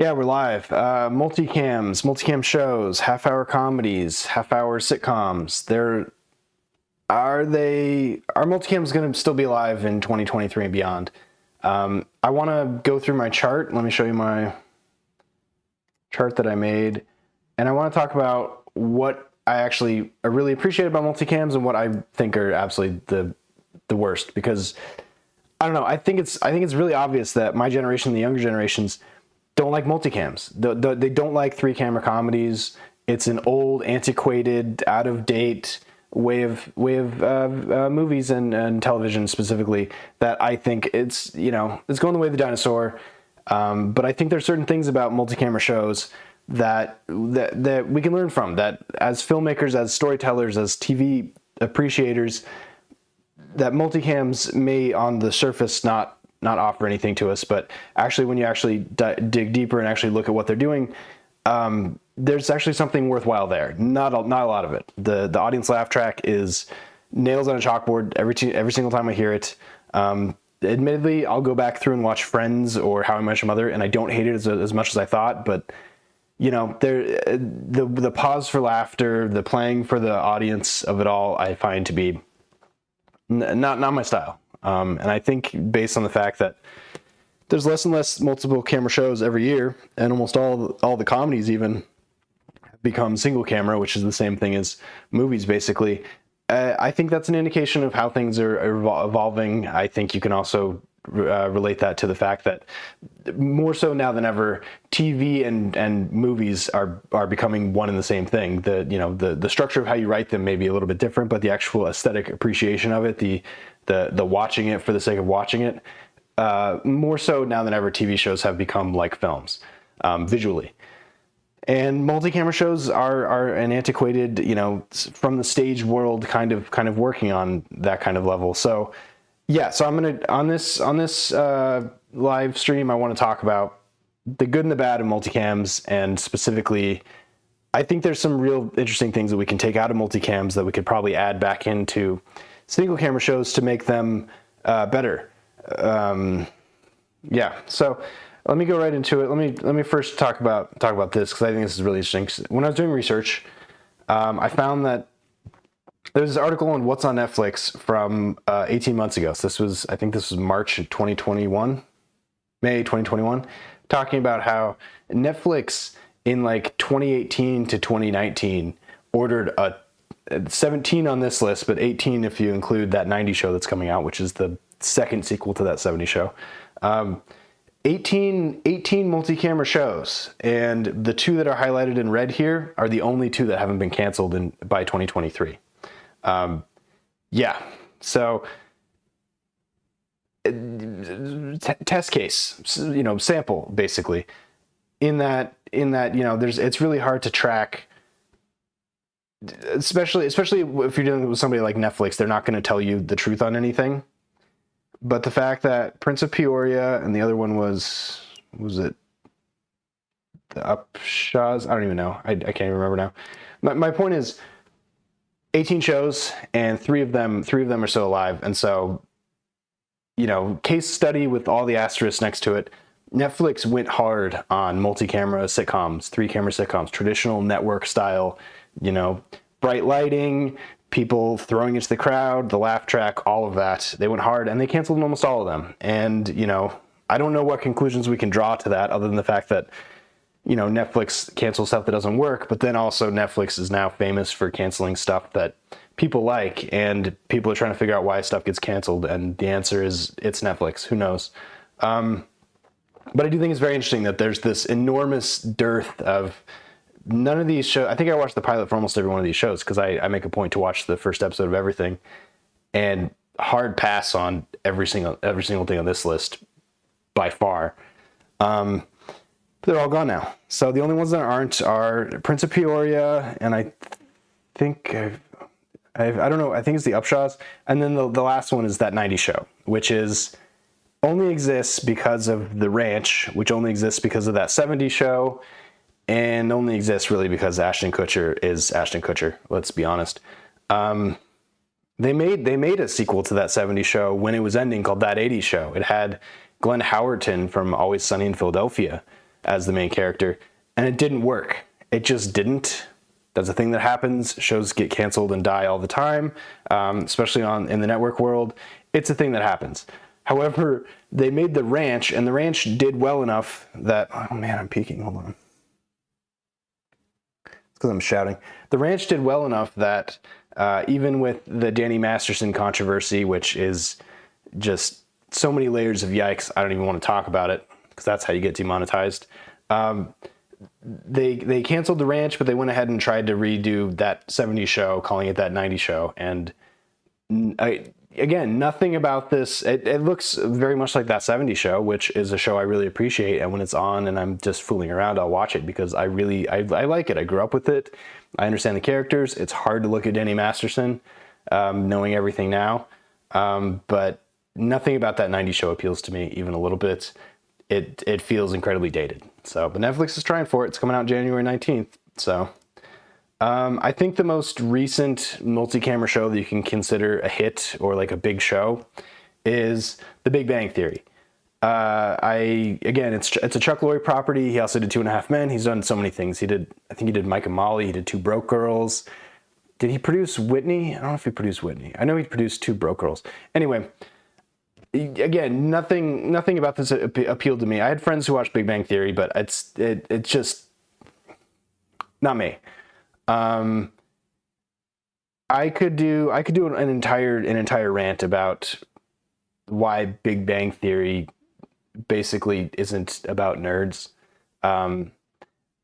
Yeah, we're live. Multicam shows, half-hour comedies, half-hour sitcoms. Are multicams going to still be alive in 2023 and beyond? I want to go through my chart. Let me show you my chart that I made, and I want to talk about what I really appreciate about multicams and what I think are absolutely the worst. Because I don't know. I think it's really obvious that my generation, the younger generations, don't like multicams. They don't like three-camera comedies. It's an old, antiquated, out-of-date way of movies and television specifically that I think it's going the way of the dinosaur. But I think there's certain things about multi-camera shows that we can learn from, that as filmmakers, as storytellers, as TV appreciators, that multicams may on the surface not offer anything to us, but actually when you actually dig deeper and actually look at what they're doing, there's actually something worthwhile there. Not a lot of it. The audience laugh track is nails on a chalkboard every single time I hear it. Admittedly, I'll go back through and watch Friends or How I Met Your Mother, and I don't hate it as much as I thought, but the pause for laughter, the playing for the audience of it all, I find to be not my style. And I think based on the fact that there's less and less multiple camera shows every year, and almost all the comedies even become single camera, which is the same thing as movies basically. I think that's an indication of how things are evolving. I think you can also relate that to the fact that more so now than ever, TV and movies are becoming one and the same thing. The structure of how you write them may be a little bit different, but the actual aesthetic appreciation of it, the watching it for the sake of watching it, more so now than ever, TV shows have become like films, visually. And multi-camera shows are an antiquated, from the stage world kind of working on that kind of level. So yeah, so I'm gonna on this live stream, I want to talk about the good and the bad of multicams, and specifically, I think there's some real interesting things that we can take out of multicams that we could probably add back into single camera shows to make them better. Yeah, so let me go right into it. Let me first talk about this, because I think this is really interesting. When I was doing research, I found that there's this article on What's on Netflix from 18 months ago. So I think this was March 2021, May 2021, talking about how Netflix in like 2018 to 2019 ordered 17 on this list, but 18 if you include that 90 show that's coming out, which is the second sequel to that 70 show. 18 multi-camera shows, and the two that are highlighted in red here are the only two that haven't been canceled by 2023. Yeah, so test case, sample basically. In that, it's really hard to track, especially if you're dealing with somebody like Netflix. They're not going to tell you the truth on anything. But the fact that Prince of Peoria and the other one was it the Upshaws? I don't even know. I can't even remember now. My point is, 18 shows and three of them are still alive. And so, case study with all the asterisks next to it, Netflix went hard on multi-camera sitcoms, three-camera sitcoms, traditional network style, bright lighting, people throwing into the crowd, the laugh track, all of that. They went hard, and they canceled almost all of them. And, I don't know what conclusions we can draw to that other than the fact that, Netflix cancels stuff that doesn't work, but then also Netflix is now famous for canceling stuff that people like, and people are trying to figure out why stuff gets canceled, and the answer is it's Netflix. Who knows? But I do think it's very interesting that there's this enormous dearth of none of these shows. I think I watched the pilot for almost every one of these shows, because I make a point to watch the first episode of everything, and hard pass on every single thing on this list by far. They're all gone now. So the only ones that aren't are Prince of Peoria, and I think I don't know. I think it's the Upshaws, and then the last one is that 90 show, which only exists because of the ranch, which only exists because of that 70 show. And only exists really because Ashton Kutcher is Ashton Kutcher. Let's be honest. They made a sequel to that 70 show when it was ending called That 80 Show. It had Glenn Howerton from Always Sunny in Philadelphia. as the main character, and it didn't work. It just didn't. That's a thing that happens. Shows get canceled and die all the time, especially in the network world. It's a thing that happens. However, they made The Ranch, and The Ranch did well enough that... Oh man, I'm peeking. Hold on. It's because I'm shouting. The Ranch did well enough that even with the Danny Masterson controversy, which is just so many layers of yikes, I don't even want to talk about it, because that's how you get demonetized. They canceled The Ranch, but they went ahead and tried to redo that 70s show, calling it that 90s show. And again, nothing about this. It looks very much like that 70s show, which is a show I really appreciate. And when it's on and I'm just fooling around, I'll watch it because I like it. I grew up with it. I understand the characters. It's hard to look at Danny Masterson, knowing everything now. But nothing about that 90s show appeals to me even a little bit. It feels incredibly dated. So, but Netflix is trying for it. It's coming out January 19th. So, I think the most recent multi-camera show that you can consider a hit or like a big show is The Big Bang Theory. Again, it's a Chuck Lorre property. He also did 2.5 Men. He's done so many things. I think he did Mike and Molly. He did Two Broke Girls. Did he produce Whitney? I don't know if he produced Whitney. I know he produced Two Broke Girls. Anyway, again, nothing about this appealed to me. I had friends who watched Big Bang Theory, but it's just not me. I could do an entire rant about why Big Bang Theory basically isn't about nerds.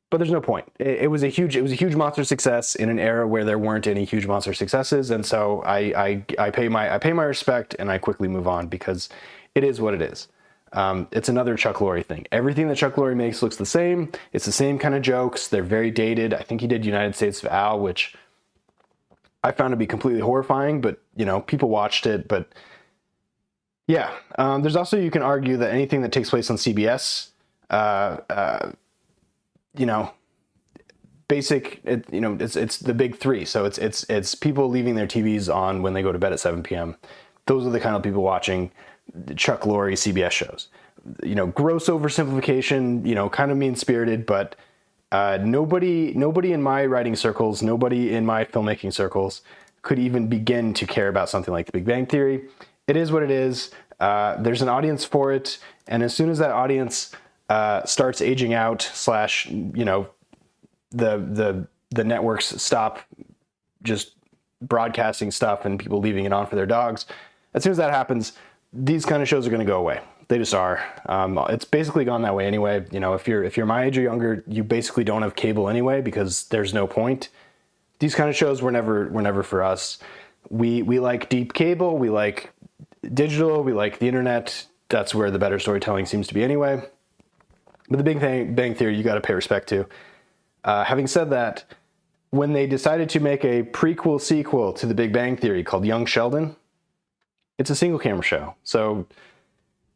But there's no point. It was a huge monster success in an era where there weren't any huge monster successes, and so I pay my respect and I quickly move on because it is what it is. It's another Chuck Lorre thing. Everything that Chuck Lorre makes looks the same. It's the same kind of jokes. They're very dated. I think he did United States of Al, which I found to be completely horrifying, but people watched it. But yeah, there's also, you can argue that anything that takes place on CBS, it's the big three. So it's people leaving their TVs on when they go to bed at 7 p.m. Those are the kind of people watching Chuck Lorre CBS shows. Gross oversimplification, kind of mean-spirited, but nobody in my writing circles, nobody in my filmmaking circles could even begin to care about something like The Big Bang Theory. It is what it is. There's an audience for it, and as soon as that audience starts aging out, the networks stop just broadcasting stuff and people leaving it on for their dogs, as soon as that happens, these kind of shows are going to go away. They just are. It's basically gone that way anyway. If you're my age or younger, you basically don't have cable anyway because there's no point. These kind of shows were never for us. We like deep cable. We like digital. We like the internet. That's where the better storytelling seems to be anyway. But The Big Bang Theory, you got to pay respect to. Having said that, when they decided to make a prequel sequel to The Big Bang Theory called Young Sheldon, it's a single camera show. So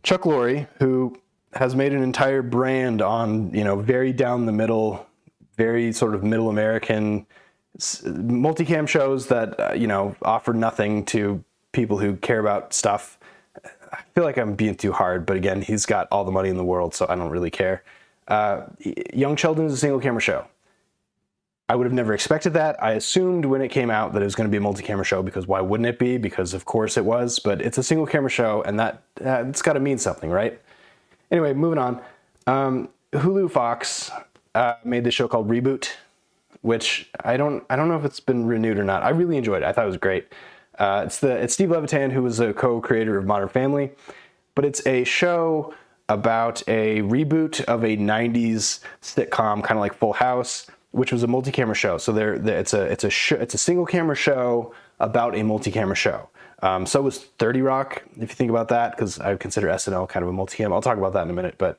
Chuck Lorre, who has made an entire brand on, very down the middle, very sort of middle American multicam shows that, offer nothing to people who care about stuff. I feel like I'm being too hard, but again, he's got all the money in the world, so I don't really care. Young Sheldon is a single camera show. I would have never expected that. I assumed when it came out that it was going to be a multi-camera show because why wouldn't it be? Because of course it was, but it's a single camera show and that it's got to mean something, right? Anyway, moving on. Hulu Fox made this show called Reboot, which I don't know if it's been renewed or not. I really enjoyed it. I thought it was great. It's Steve Levitan, who was a co-creator of Modern Family, but it's a show about a reboot of a 90s sitcom, kind of like Full House, which was a multi-camera show. So it's a single camera show about a multi-camera show. So was 30 Rock, if you think about that, because I consider SNL kind of a multi-cam. I'll talk about that in a minute, but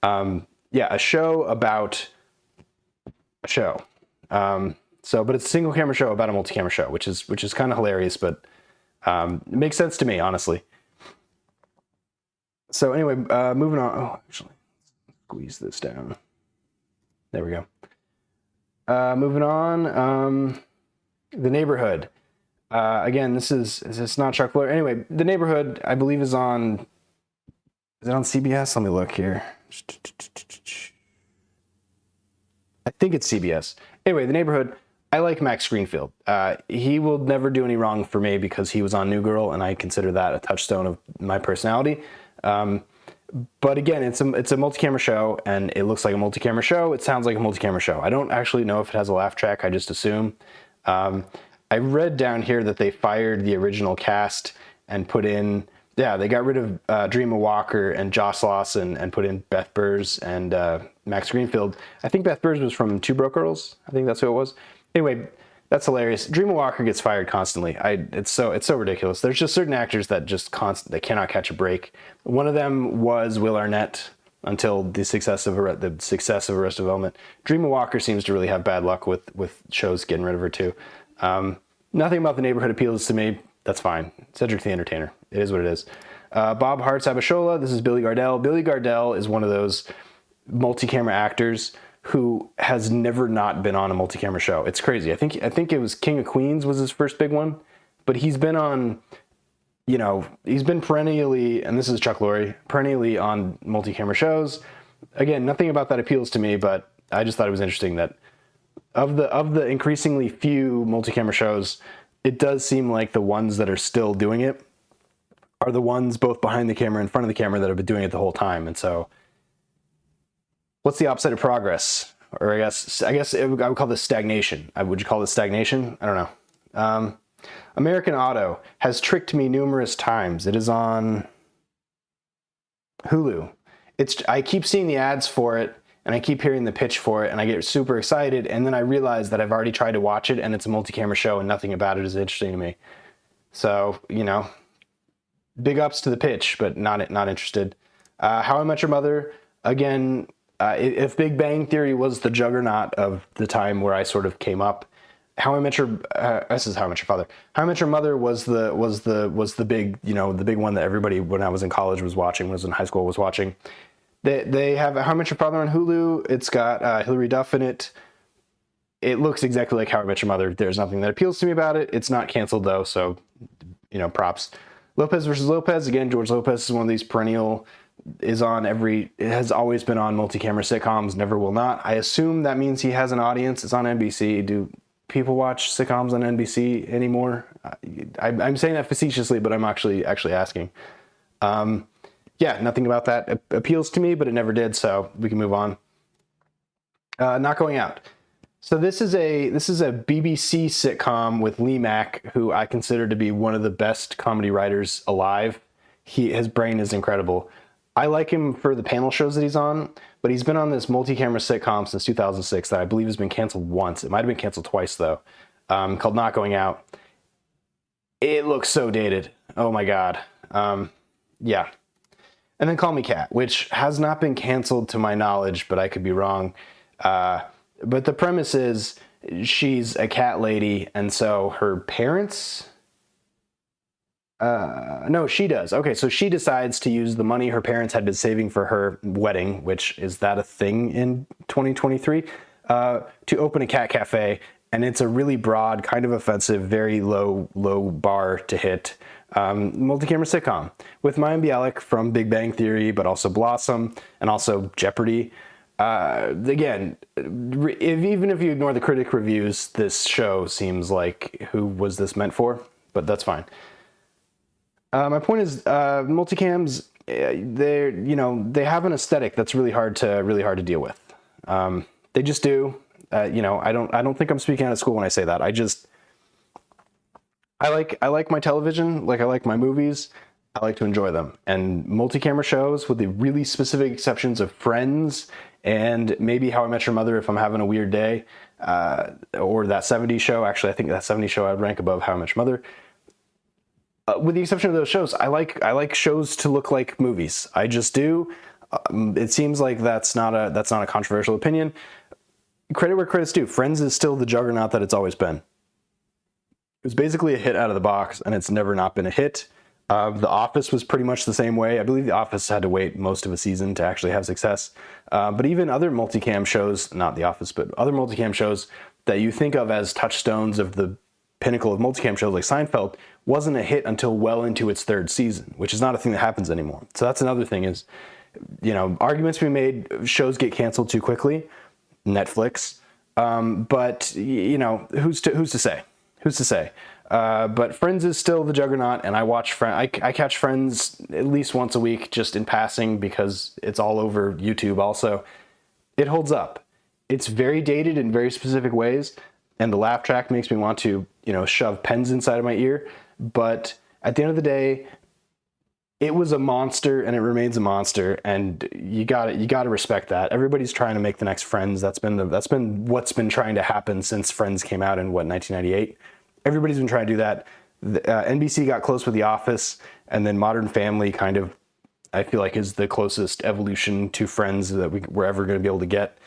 yeah, a show about a show. But it's a single camera show about a multi-camera show, which is kind of hilarious, but it makes sense to me, honestly. So anyway, moving on. Oh, actually, squeeze this down. There we go. Moving on, The Neighborhood. Again, this is not Chuck Lorre. Anyway, The Neighborhood, I believe, is it on CBS? Let me look here. I think it's CBS. Anyway, The Neighborhood. I like Max Greenfield. He will never do any wrong for me because he was on New Girl, and I consider that a touchstone of my personality. But again, it's a multi-camera show, and it looks like a multi-camera show. It sounds like a multi-camera show. I don't actually know if it has a laugh track. I just assume. I read down here that they fired the original cast and put in, they got rid of Dreama Walker and Joss Lawson and put in Beth Burrs and Max Greenfield. I think Beth Burrs was from Two Broke Girls. I think that's who it was. Anyway, that's hilarious. Dreama Walker gets fired constantly. It's so ridiculous. There's just certain actors that they cannot catch a break. One of them was Will Arnett until the success of Arrested Development. Dreama Walker seems to really have bad luck with shows getting rid of her too. Nothing about The Neighborhood appeals to me. That's fine. Cedric the Entertainer. It is what it is. Bob Hearts Abishola. This is Billy Gardell. Billy Gardell is one of those multi-camera actors who has never not been on a multi-camera show. It's crazy. I think it was King of Queens was his first big one, but he's been on, he's been perennially, and this is Chuck Lorre, perennially on multi-camera shows. Again, nothing about that appeals to me, but I just thought it was interesting that of the increasingly few multi-camera shows, it does seem like the ones that are still doing it are the ones both behind the camera and in front of the camera that have been doing it the whole time. And so what's the opposite of progress? Or I guess I would call this stagnation. Would you call this stagnation? I don't know. American Auto has tricked me numerous times. It is on Hulu. I keep seeing the ads for it, and I keep hearing the pitch for it, and I get super excited, and then I realize that I've already tried to watch it, and it's a multi-camera show, and nothing about it is interesting to me. So, big ups to the pitch, but not interested. How I Met Your Mother, again, if Big Bang Theory was the juggernaut of the time where I sort of came up, this is How I Met Your Father. How I Met Your Mother was the big, the big one that everybody when I was in college was watching, was in high school was watching. They have How I Met Your Father on Hulu. It's got Hilary Duff in it. It looks exactly like How I Met Your Mother. There's nothing that appeals to me about it. It's not canceled though, so props. Lopez versus Lopez. Again, George Lopez is one of these perennial. It has always been on multi-camera sitcoms. Never will not. I assume that means he has an audience. It's on NBC. Do people watch sitcoms on NBC anymore? I'm saying that facetiously, but I'm actually asking. Nothing about that appeals to me, but it never did, so we can move on. Not Going Out. So this is a BBC sitcom with Lee Mack, who I consider to be one of the best comedy writers alive. His brain is incredible. I like him for the panel shows that he's on, but he's been on this multi-camera sitcom since 2006 that I believe has been canceled once. It might have been canceled twice though, called Not Going Out. It looks so dated. Oh my God. Yeah. And then Call Me Kat, which has not been canceled to my knowledge, but I could be wrong. But the premise is she's a cat lady, and so her parents... no, she does. Okay, so she decides to use the money her parents had been saving for her wedding, which is that a thing in 2023, to open a cat cafe. And it's a really broad, kind of offensive, very low bar to hit multi-camera sitcom with Mayim Bialik from Big Bang Theory, but also Blossom and also Jeopardy. Again, even if you ignore the critic reviews, this show seems like who was this meant for? But that's fine. My point is, multicams, they have an aesthetic that's really hard to deal with. They just do. I don't think I'm speaking out of school when I say that. I like my television, like I like my movies. I like to enjoy them. And multi-camera shows, with the really specific exceptions of Friends and maybe How I Met Your Mother if I'm having a weird day, or that 70s show. Actually, I think that 70s show I'd rank above How I Met Your Mother. With the exception of those shows, I like shows to look like movies. I just do. It seems like that's not a controversial opinion. Credit where credit's due. Friends is still the juggernaut that it's always been. It was basically a hit out of the box, and it's never not been a hit. The Office was pretty much the same way. I believe The Office had to wait most of a season to actually have success. But even other multicam shows, not The Office, but other multicam shows that you think of as touchstones of the pinnacle of multicam shows like Seinfeld, wasn't a hit until well into its third season, which is not a thing that happens anymore. So that's another thing is, arguments be made, shows get canceled too quickly. Netflix. But who's to say? Who's to say? But Friends is still the juggernaut, and I watch I catch Friends at least once a week, just in passing, because it's all over YouTube. Also, it holds up. It's very dated in very specific ways, and the laugh track makes me want to, shove pens inside of my ear. But at the end of the day, it was a monster, and it remains a monster, and you got to respect that. Everybody's trying to make the next Friends. That's been what's been trying to happen since Friends came out in 1998. Everybody's been trying to do that. NBC got close with The Office, and then Modern Family kind of, I feel like, is the closest evolution to Friends that we're ever going to be able to get.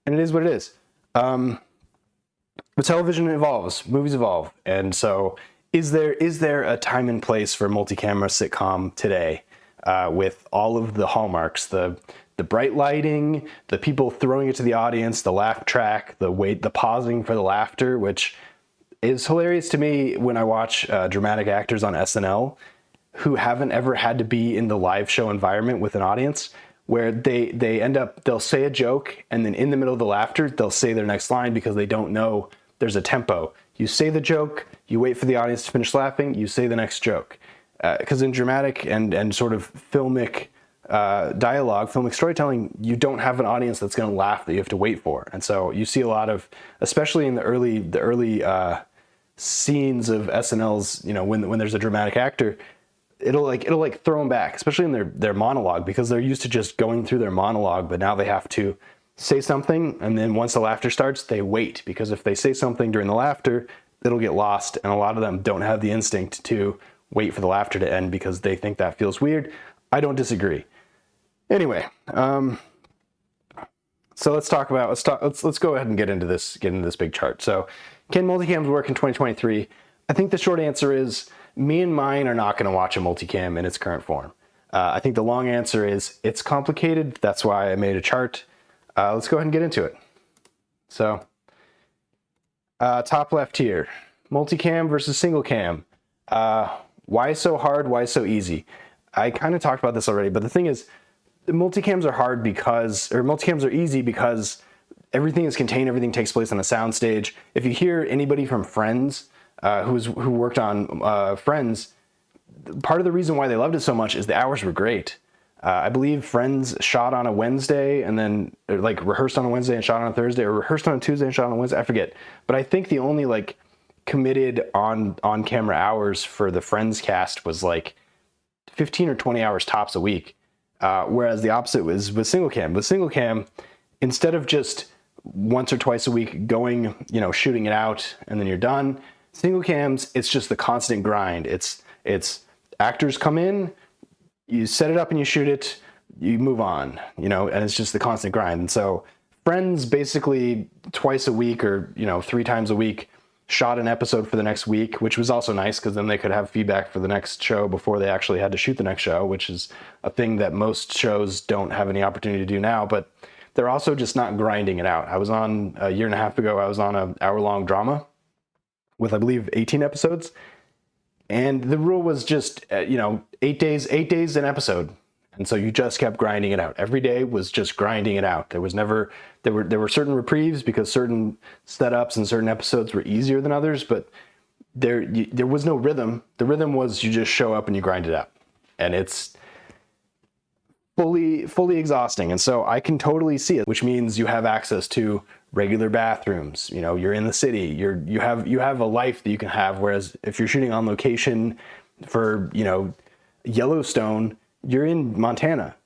And it is what it is. But television evolves, movies evolve, and so is there a time and place for a multi-camera sitcom today, with all of the hallmarks, the bright lighting, the people throwing it to the audience, the laugh track, the pausing for the laughter, which is hilarious to me when I watch dramatic actors on SNL who haven't ever had to be in the live show environment with an audience, where they'll say a joke, and then in the middle of the laughter, they'll say their next line because they don't know there's a tempo. You say the joke, you wait for the audience to finish laughing, you say the next joke. Because in dramatic and sort of filmic dialogue, filmic storytelling, you don't have an audience that's going to laugh that you have to wait for. And so you see a lot of, especially in the early scenes of SNL's, when there's a dramatic actor, it'll throw them back, especially in their monologue, because they're used to just going through their monologue, but now they have to say something, and then once the laughter starts, they wait, because if they say something during the laughter, it'll get lost, and a lot of them don't have the instinct to wait for the laughter to end because they think that feels weird. I don't disagree. Anyway, so let's go ahead and get into this big chart. So, can multicams work in 2023? I think the short answer is me and mine are not going to watch a multicam in its current form. I think the long answer is it's complicated. That's why I made a chart. Let's go ahead and get into it. So, top left here, multicam versus single cam. Why so hard? Why so easy? I kind of talked about this already, but the thing is, multicams are easy because everything is contained, everything takes place on a soundstage. If you hear anybody from Friends, who worked on Friends, part of the reason why they loved it so much is the hours were great. I believe Friends shot on a Wednesday and then rehearsed on a Wednesday and shot on a Thursday, or rehearsed on a Tuesday and shot on a Wednesday. I forget. But I think the only committed on camera hours for the Friends cast was 15 or 20 hours tops a week. Whereas the opposite was with single cam. With single cam, instead of just once or twice a week going, shooting it out and then you're done, single cams, it's just the constant grind. It's actors come in, you set it up and you shoot it, you move on, and it's just the constant grind. And so Friends basically twice a week or, 3 times a week shot an episode for the next week, which was also nice because then they could have feedback for the next show before they actually had to shoot the next show, which is a thing that most shows don't have any opportunity to do now. But they're also just not grinding it out. A year and a half ago, I was on an hour-long drama with, I believe, 18 episodes. And the rule was just, 8 days an episode. And so you just kept grinding it out. Every day was just grinding it out. There were certain reprieves because certain setups and certain episodes were easier than others, but there was no rhythm. The rhythm was you just show up and you grind it out. And it's fully exhausting. And so I can totally see it, which means you have access to regular bathrooms. You're in the city. You have a life that you can have. Whereas if you're shooting on location for, Yellowstone, you're in Montana.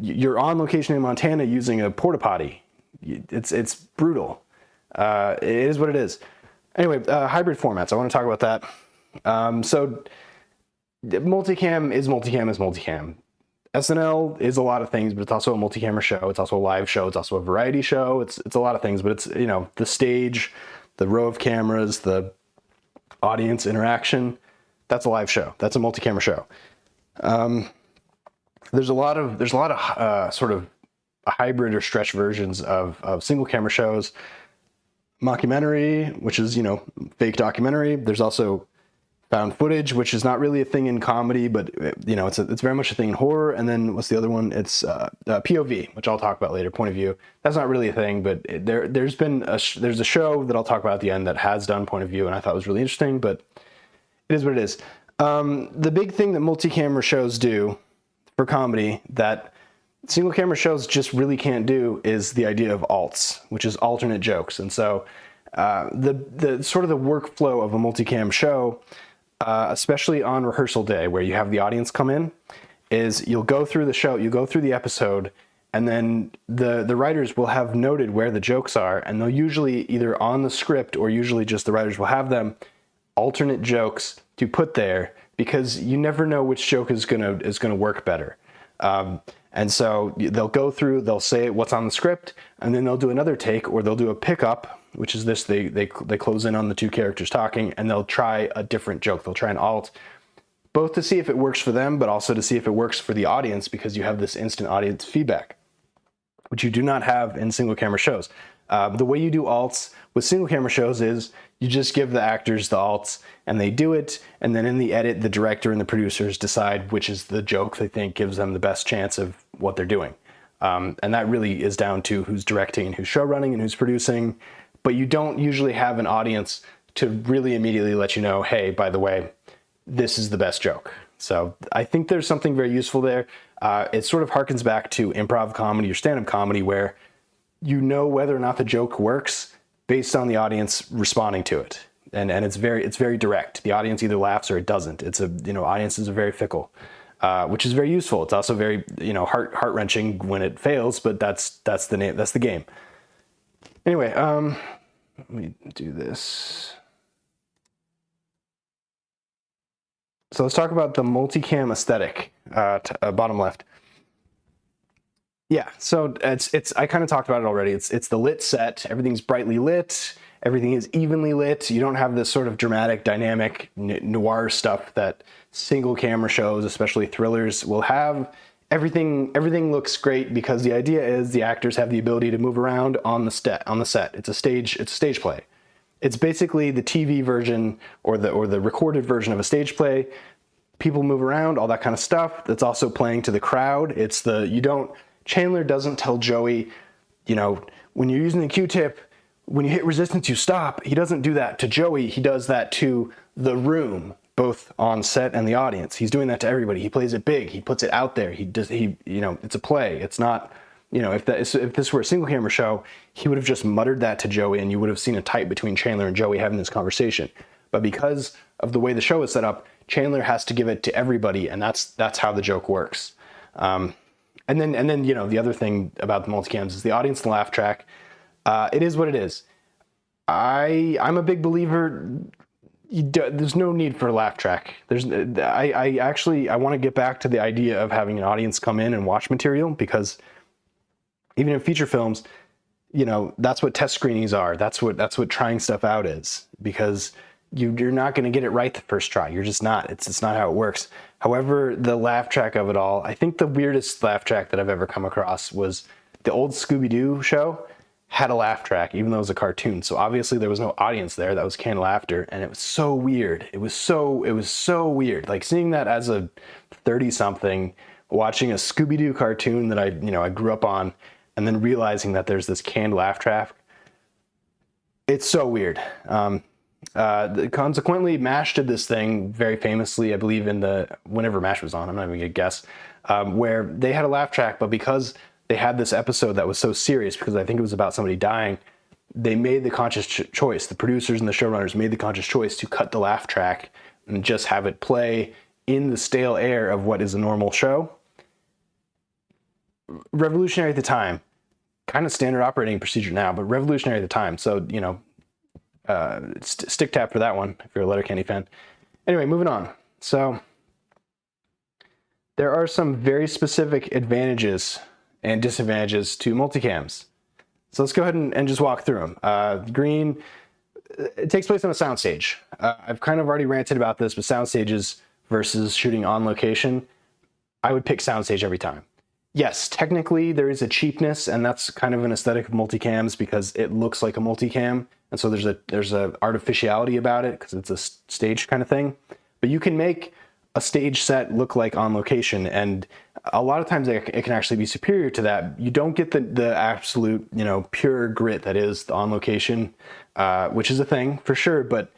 You're on location in Montana using a porta potty. It's brutal. It is what it is. Anyway, hybrid formats. I want to talk about that. So multicam is multicam. SNL is a lot of things, but it's also a multi-camera show. It's also a live show. It's also a variety show. It's a lot of things, but it's, the stage, the row of cameras, the audience interaction. That's a live show. That's a multi-camera show. There's a lot of sort of hybrid or stretch versions of single camera shows. Mockumentary, which is, fake documentary. There's also found footage, which is not really a thing in comedy, but you know, it's very much a thing in horror. And then what's the other one? It's POV, which I'll talk about later. Point of view. That's not really a thing, but there's a show that I'll talk about at the end that has done point of view, and I thought it was really interesting. But it is what it is. The big thing that multi-camera shows do for comedy that single camera shows just really can't do is the idea of alts, which is alternate jokes. And so the sort of the workflow of a multicam show, especially on rehearsal day where you have the audience come in, is you'll go through the show, you go through the episode, and then the writers will have noted where the jokes are, and they'll usually either on the script or usually just the writers will have them alternate jokes to put there, because you never know which joke is gonna work better. And so they'll go through, they'll say what's on the script, and then they'll do another take, or they'll do a pickup, which is this, they close in on the two characters talking, and they'll try a different joke. They'll try an alt, both to see if it works for them, but also to see if it works for the audience, because you have this instant audience feedback, which you do not have in single camera shows. The way you do alts with single camera shows is you just give the actors the alts and they do it, and then in the edit, the director and the producers decide which is the joke they think gives them the best chance of what they're doing. And that really is down to who's directing and who's show running and who's producing, but you don't usually have an audience to really immediately let you know, hey, by the way, this is the best joke. So I think there's something very useful there. It sort of harkens back to improv comedy or stand-up comedy, where you know whether or not the joke works based on the audience responding to it. And it's very direct. The audience either laughs or it doesn't. Audiences are very fickle, which is very useful. It's also very, heart-wrenching when it fails, but that's the game. Anyway, let me do this. So let's talk about the multicam aesthetic, bottom left. Yeah, so I kind of talked about it already. It's the lit set. Everything's brightly lit. Everything is evenly lit. You don't have this sort of dramatic, dynamic noir stuff that single camera shows, especially thrillers, will have. Everything looks great because the idea is the actors have the ability to move around on the set. It's a stage play. It's basically the TV version or the recorded version of a stage play. People move around, all that kind of stuff. That's also playing to the crowd. Chandler doesn't tell Joey, when you're using the Q-tip, when you hit resistance, you stop. He doesn't do that to Joey. He does that to the room, both on set and the audience. He's doing that to everybody. He plays it big. He puts it out there. It's a play. It's not, if this were a single camera show, he would have just muttered that to Joey, and you would have seen a type between Chandler and Joey having this conversation. But because of the way the show is set up, Chandler has to give it to everybody, and that's how the joke works. And then the other thing about the multicams is the audience and laugh track. It is what it is. I'm a big believer. There's no need for a laugh track. I want to get back to the idea of having an audience come in and watch material, because even in feature films, that's what test screenings are. That's what trying stuff out is, because you're not going to get it right the first try. You're just not. It's not how it works. However, the laugh track of it all, I think the weirdest laugh track that I've ever come across was the old Scooby-Doo show had a laugh track, even though it was a cartoon. So obviously there was no audience there. That was canned laughter, and it was so weird. It was so weird. Like seeing that as a 30-something, watching a Scooby-Doo cartoon that I grew up on, and then realizing that there's this canned laugh track. It's so weird. Consequently, MASH did this thing very famously, I believe, whenever MASH was on, I'm not even gonna guess, where they had a laugh track, but because they had this episode that was so serious, because I think it was about somebody dying, they made the conscious choice, the producers and the showrunners made the conscious choice to cut the laugh track and just have it play in the stale air of what is a normal show. Revolutionary at the time, kind of standard operating procedure now, but revolutionary at the time. So, stick tap for that one if you're a Letterkenny fan. Anyway, moving on. So there are some very specific advantages and disadvantages to multicams. So let's go ahead and just walk through them. Green, it takes place on a soundstage. I've kind of already ranted about this, but soundstages versus shooting on location, I would pick soundstage every time. Yes, technically there is a cheapness, and that's kind of an aesthetic of multicams because it looks like a multicam, and so there's a artificiality about it because it's a stage kind of thing. but you can make a stage set look like on location, and a lot of times it can actually be superior to that. You don't get the absolute, pure grit that is the on location, which is a thing for sure, but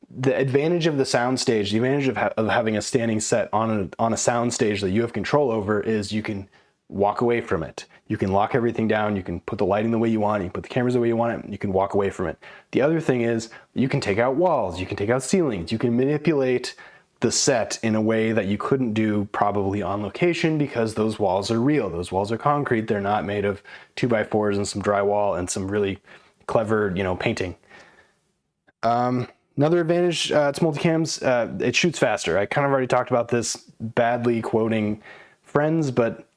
the advantage of the soundstage, the advantage of having a standing set on a soundstage that you have control over is you can walk away from it. You can lock everything down. You can put the lighting the way you want. You can put the cameras the way you want it. You can walk away from it. The other thing is you can take out walls. You can take out ceilings. You can manipulate the set in a way that you couldn't do probably on location because those walls are real. Those walls are concrete. They're not made of 2x4s and some drywall and some really clever, painting. Another advantage to multicams, it shoots faster. I kind of already talked about this, badly quoting Friends, but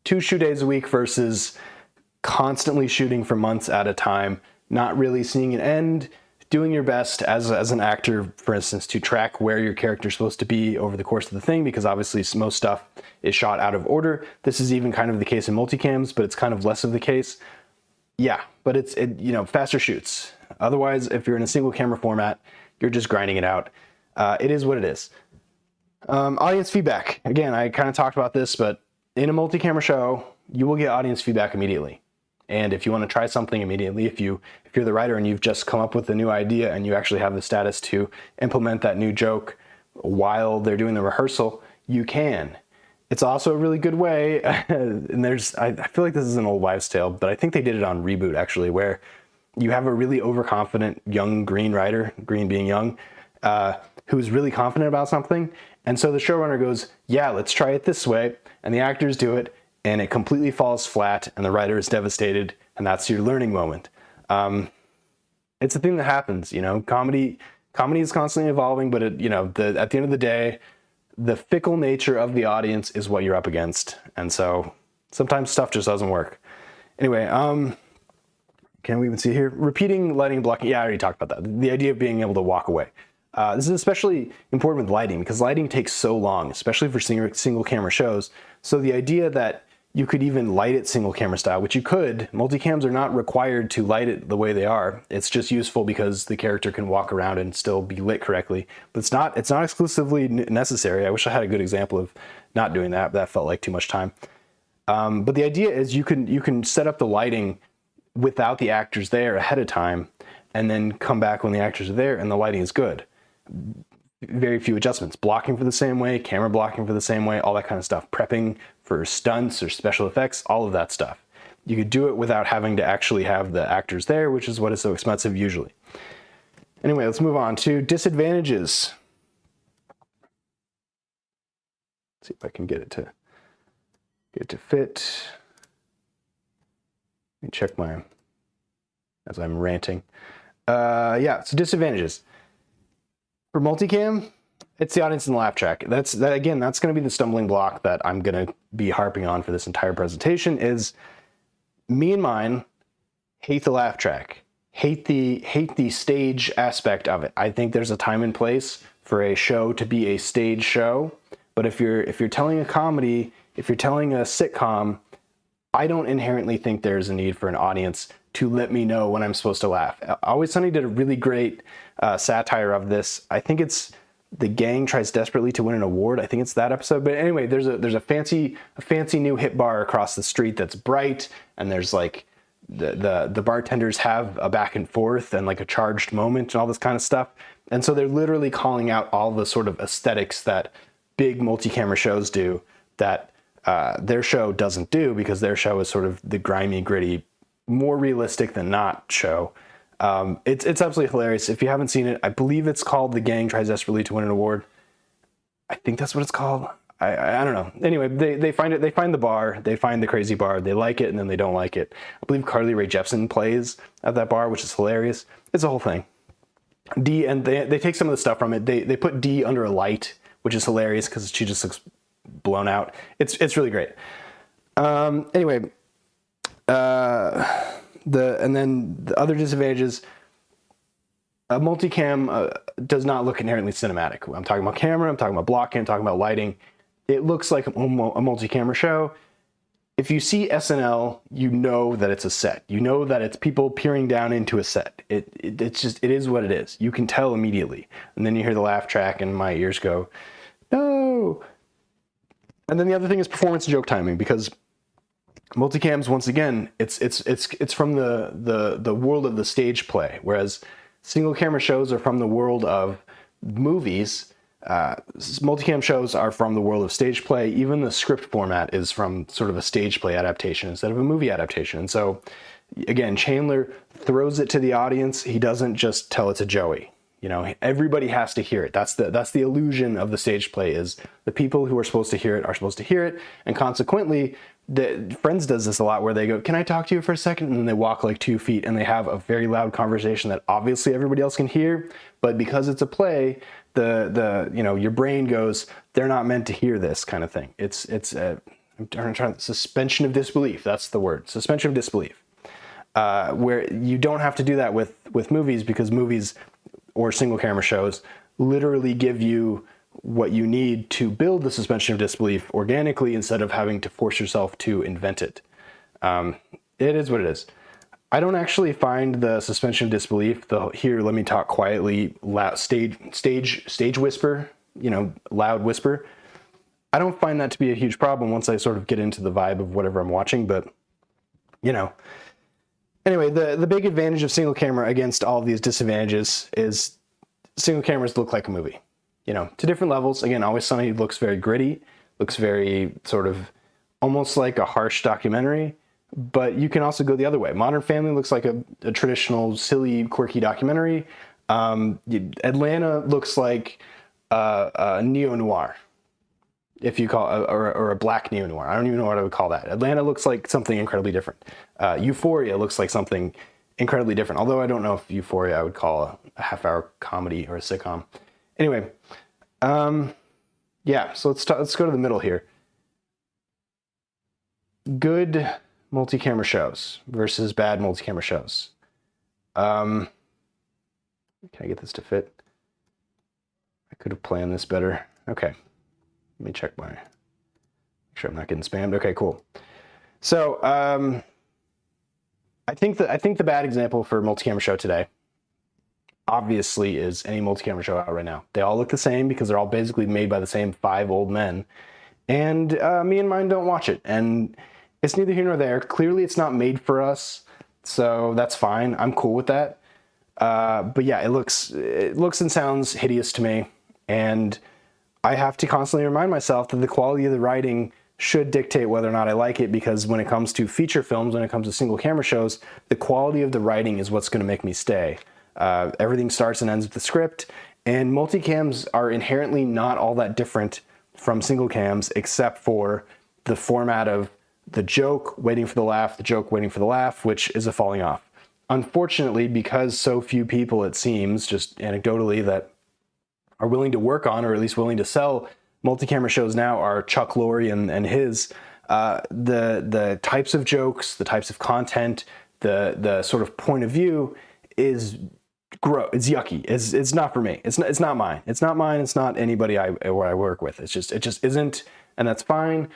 2 shoot days a week versus constantly shooting for months at a time, not really seeing an end, doing your best as an actor, for instance, to track where your character's supposed to be over the course of the thing, because obviously most stuff is shot out of order. This is even kind of the case in multicams, but it's kind of less of the case. Yeah, but it's faster shoots. Otherwise, if you're in a single camera format, you're just grinding it out. It is what it is. Audience feedback. Again, I kind of talked about this, but in a multi-camera show, you will get audience feedback immediately. And if you want to try something immediately, if you're the writer and you've just come up with a new idea and you actually have the status to implement that new joke while they're doing the rehearsal, you can. It's also a really good way, and I feel like this is an old wives' tale, but I think they did it on Reboot actually, where you have a really overconfident young green writer, green being young, who's really confident about something. And so the showrunner goes, yeah, let's try it this way. And the actors do it, and it completely falls flat, and the writer is devastated, and that's your learning moment. It's a thing that happens, comedy is constantly evolving, but at the end of the day, the fickle nature of the audience is what you're up against. And so sometimes stuff just doesn't work. Anyway, can we even see here? Repeating lighting, blocking. Yeah, I already talked about that. The idea of being able to walk away. This is especially important with lighting because lighting takes so long, especially for single camera shows. So the idea that you could even light it single camera style, which you could. Multicams are not required to light it the way they are. It's just useful because the character can walk around and still be lit correctly. But it's not exclusively necessary. I wish I had a good example of not doing that. That felt like too much time. But the idea is you can set up the lighting without the actors there ahead of time, and then come back when the actors are there and the lighting is good. Very few adjustments. Blocking for the same way, camera blocking for the same way, all that kind of stuff. Prepping for stunts or special effects, all of that stuff. You could do it without having to actually have the actors there, which is what is so expensive usually. Anyway, let's move on to disadvantages. Let's see if I can get it to fit. Let me check as I'm ranting. So disadvantages. For multicam, it's the audience and the laugh track. That's going to be the stumbling block that I'm going to be harping on for this entire presentation. Is me and mine hate the laugh track, hate the stage aspect of it. I think there's a time and place for a show to be a stage show, but if you're telling a comedy, if you're telling a sitcom, I don't inherently think there's a need for an audience to let me know when I'm supposed to laugh. Always Sunny did a really great satire of this. I think it's The Gang Tries Desperately to Win an Award. I think it's that episode. But anyway, there's a fancy new hip bar across the street that's bright, and there's like the bartenders have a back and forth and like a charged moment and all this kind of stuff. And so they're literally calling out all the sort of aesthetics that big multi-camera shows do that their show doesn't do, because their show is sort of the grimy, gritty, more realistic than not show. It's absolutely hilarious. If you haven't seen it, I believe it's called The Gang Tries Desperately to Win an Award. I think that's what it's called. I don't know. Anyway, they find the bar, they find the crazy bar, they like it, and then they don't like it. I believe Carly Rae Jepsen plays at that bar, which is hilarious. It's a whole thing. And they take some of the stuff from it. They put Dee under a light, which is hilarious because she just looks blown out. It's really great. Anyway, and then the other disadvantages, a multicam does not look inherently cinematic. I'm talking about camera, I'm talking about blocking, I'm talking about lighting. It looks like a multi-camera show. if you see SNL, you know that it's a set. You know that it's people peering down into a set. It's just, it is what it is. You can tell immediately. And then you hear the laugh track and my ears go, no. And then the other thing is performance and joke timing, because multicams, once again, it's from the world of the stage play, whereas single camera shows are from the world of movies. Multicam shows are from the world of stage play. Even the script format is from sort of a stage play adaptation instead of a movie adaptation. And so, again, Chandler throws it to the audience. He doesn't just tell it to Joey. You know, everybody has to hear it. That's the illusion of the stage play, is the people who are supposed to hear it are supposed to hear it, and consequently, Friends does this a lot, where they go, "Can I talk to you for a second?" And then they walk like 2 feet and they have a very loud conversation that obviously everybody else can hear, but because it's a play, your brain goes, they're not meant to hear this kind of thing. I'm trying to suspension of disbelief. That's the word, suspension of disbelief. Where you don't have to do that with movies, because movies or single camera shows literally give you what you need to build the suspension of disbelief organically instead of having to force yourself to invent it. It is what it is. I don't actually find the suspension of disbelief, the here, let me talk quietly, loud, stage whisper, loud whisper. I don't find that to be a huge problem once I sort of get into the vibe of whatever I'm watching, but Anyway, the big advantage of single camera against all of these disadvantages is single cameras look like a movie. To different levels. Again, Always Sunny looks very gritty, looks very sort of almost like a harsh documentary, but you can also go the other way. Modern Family looks like a traditional, silly, quirky documentary. Atlanta looks like a neo-noir, if you call it, or a black neo-noir. I don't even know what I would call that. Atlanta looks like something incredibly different. Euphoria looks like something incredibly different, although I don't know if Euphoria I would call a half-hour comedy or a sitcom. Anyway, yeah, so let's go to the middle here. Good multi-camera shows versus bad multi-camera shows. Can I get this to fit? I could have planned this better. Okay, let me check make sure I'm not getting spammed. Okay, cool. So, I think the bad example for multi-camera show today, obviously, is any multi-camera show out right now. They all look the same because they're all basically made by the same 5 old men. And me and mine don't watch it. And it's neither here nor there. Clearly, it's not made for us. So that's fine. I'm cool with that. But yeah, it looks and sounds hideous to me. And I have to constantly remind myself that the quality of the writing should dictate whether or not I like it, because when it comes to feature films, when it comes to single camera shows, the quality of the writing is what's going to make me stay. Everything starts and ends with the script, and multicams are inherently not all that different from single cams, except for the format of the joke waiting for the laugh, the joke waiting for the laugh, which is a falling off. Unfortunately, because so few people, it seems, just anecdotally, that are willing to work on, or at least willing to sell multi-camera shows now are Chuck Lorre and his, the types of jokes, the types of content, the sort of point of view is gross. It's yucky. It's not for me. It's not mine. It's not mine. It's not anybody I work with. It just isn't, and that's fine.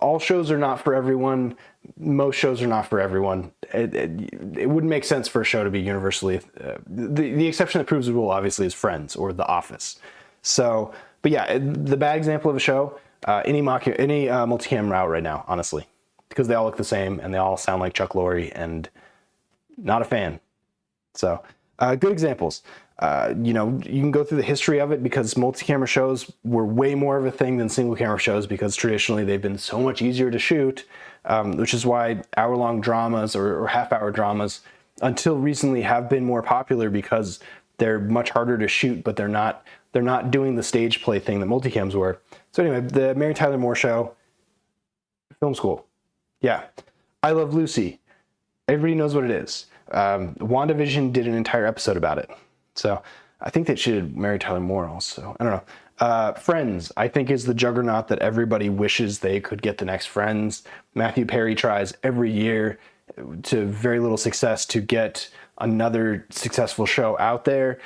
All shows are not for everyone. Most shows are not for everyone. It wouldn't make sense for a show to be universally. The exception that proves the rule, obviously, is Friends or The Office. So, but yeah, the bad example of a show, any multicam route right now, honestly, because they all look the same and they all sound like Chuck Lorre, and not a fan. So, good examples. You can go through the history of it, because multi-camera shows were way more of a thing than single camera shows, because traditionally they've been so much easier to shoot, which is why hour-long dramas or half-hour dramas until recently have been more popular, because they're much harder to shoot, but they're not doing the stage play thing that multicams were. So anyway, the Mary Tyler Moore Show, film school. Yeah. I Love Lucy. Everybody knows what it is. Wandavision did an entire episode about it. So I think that she did Mary Tyler Moore also. I don't know. Friends, I think, is the juggernaut that everybody wishes they could get the next Friends. Matthew Perry tries every year to very little success to get another successful show out there.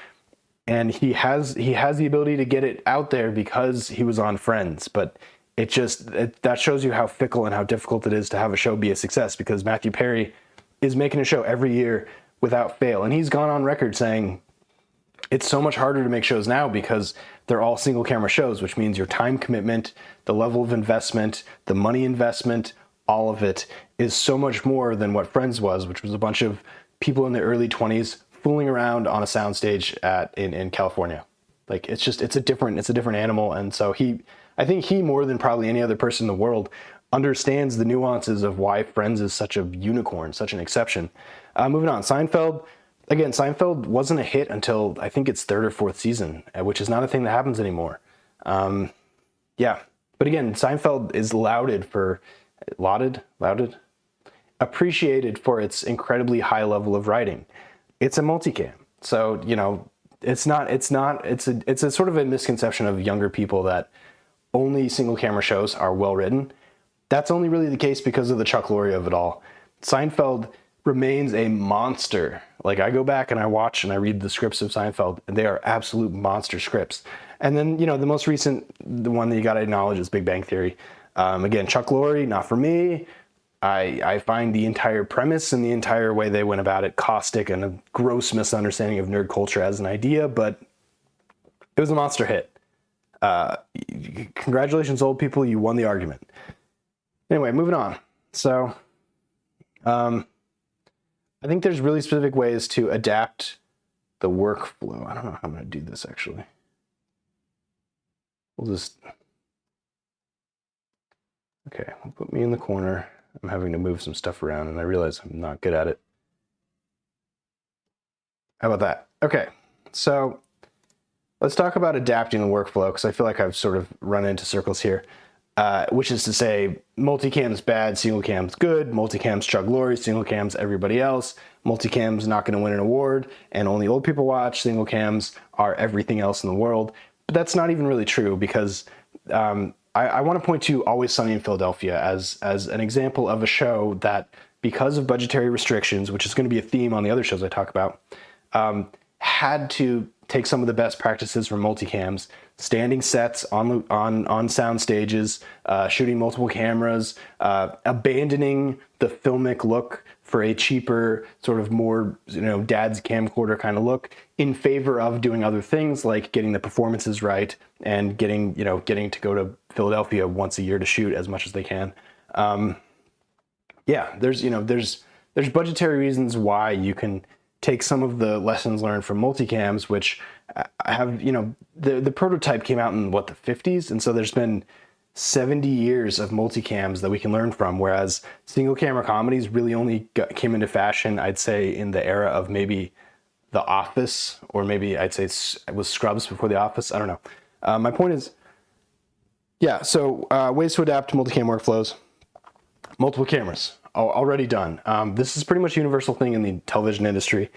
And he has the ability to get it out there because he was on Friends, but that shows you how fickle and how difficult it is to have a show be a success, because Matthew Perry is making a show every year without fail. And he's gone on record saying it's so much harder to make shows now because they're all single camera shows, which means your time commitment, the level of investment, the money investment, all of it is so much more than what Friends was, which was a bunch of people in their early 20s fooling around on a soundstage in California. Like, it's a different animal. And so I think he more than probably any other person in the world understands the nuances of why Friends is such a unicorn, such an exception. Moving on, Seinfeld. Again, Seinfeld wasn't a hit until I think its third or fourth season, which is not a thing that happens anymore. Yeah, but again, Seinfeld is appreciated for its incredibly high level of writing. It's a multicam, so it's a sort of a misconception of younger people that only single camera shows are well written. That's only really the case because of the Chuck Lorre of it all. Seinfeld remains a monster. Like, I go back and I watch and I read the scripts of Seinfeld, and they are absolute monster scripts. And then, the most recent, the one that you got to acknowledge is Big Bang Theory. Again, Chuck Lorre, not for me. I find the entire premise and the entire way they went about it caustic and a gross misunderstanding of nerd culture as an idea, but it was a monster hit. Congratulations, old people, you won the argument. Anyway, moving on. So, I think there's really specific ways to adapt the workflow. I don't know how I'm going to do this, actually. Okay, we'll put me in the corner. I'm having to move some stuff around, and I realize I'm not good at it. How about that? Okay, so let's talk about adapting the workflow, because I feel like I've sort of run into circles here. Which is to say, multicam's bad, single cam's good, multicam's Chuck Lorre, single cam's everybody else, multicam's not going to win an award, and only old people watch, single cams are everything else in the world. But that's not even really true, because I want to point to Always Sunny in Philadelphia as an example of a show that, because of budgetary restrictions, which is going to be a theme on the other shows I talk about, had to take some of the best practices from multicams, standing sets on sound stages, shooting multiple cameras, abandoning the filmic look for a cheaper, sort of more, dad's camcorder kind of look, in favor of doing other things like getting the performances right and getting to go to Philadelphia once a year to shoot as much as they can. There's budgetary reasons why you can take some of the lessons learned from multicams, which have, the prototype came out in the 50s. And so there's been 70 years of multicams that we can learn from. Whereas single camera comedies really only came into fashion, I'd say, in the era of maybe The Office, or maybe I'd say it was Scrubs before The Office. I don't know. My point is, so ways to adapt to multicam workflows. Multiple cameras. Already done. This is pretty much a universal thing in the television industry.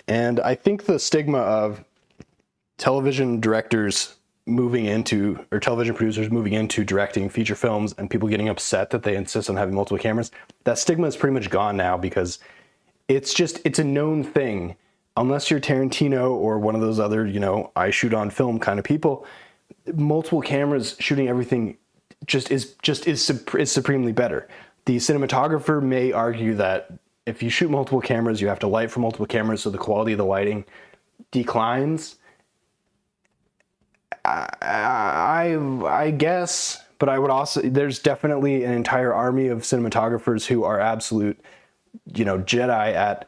And I think the stigma of television directors moving into, or television producers moving into directing feature films and people getting upset that they insist on having multiple cameras, that stigma is pretty much gone now, because it's a known thing. Unless you're Tarantino or one of those other, I shoot on film kind of people, multiple cameras shooting everything is supremely better. The cinematographer may argue that if you shoot multiple cameras, you have to light for multiple cameras, so the quality of the lighting declines. I guess, but I would also, there's definitely an entire army of cinematographers who are absolute, Jedi at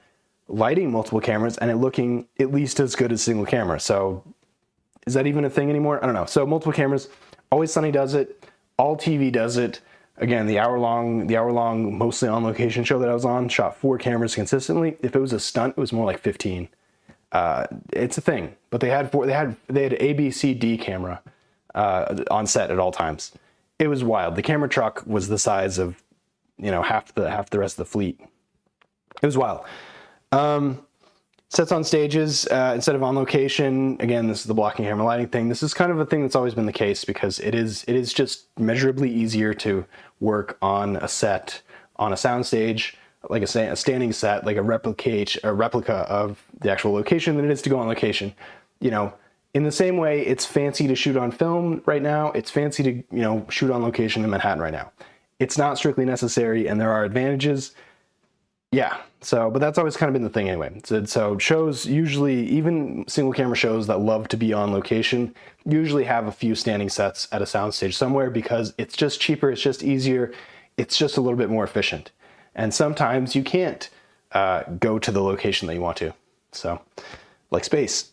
lighting multiple cameras and it looking at least as good as single camera. So is that even a thing anymore? I don't know. So multiple cameras, Always Sunny does it, all TV does it. Again, the hour long, mostly on location show that I was on shot 4 cameras consistently. If it was a stunt, it was more like 15. It's a thing, but they had A, B, C, D camera on set at all times. It was wild. The camera truck was the size of half the rest of the fleet. It was wild. Sets on stages instead of on location. Again, this is the blocking camera lighting thing. This is kind of a thing that's always been the case, because it is just measurably easier to work on a set on a soundstage, like a standing set, like a replica of the actual location, than it is to go on location. In the same way, it's fancy to shoot on film right now. It's fancy to, shoot on location in Manhattan right now. It's not strictly necessary, and there are advantages. Yeah. So, but that's always kind of been the thing anyway. So shows usually, even single camera shows that love to be on location, usually have a few standing sets at a soundstage somewhere because it's just cheaper. It's just easier. It's just a little bit more efficient. And sometimes you can't go to the location that you want to. So, like space.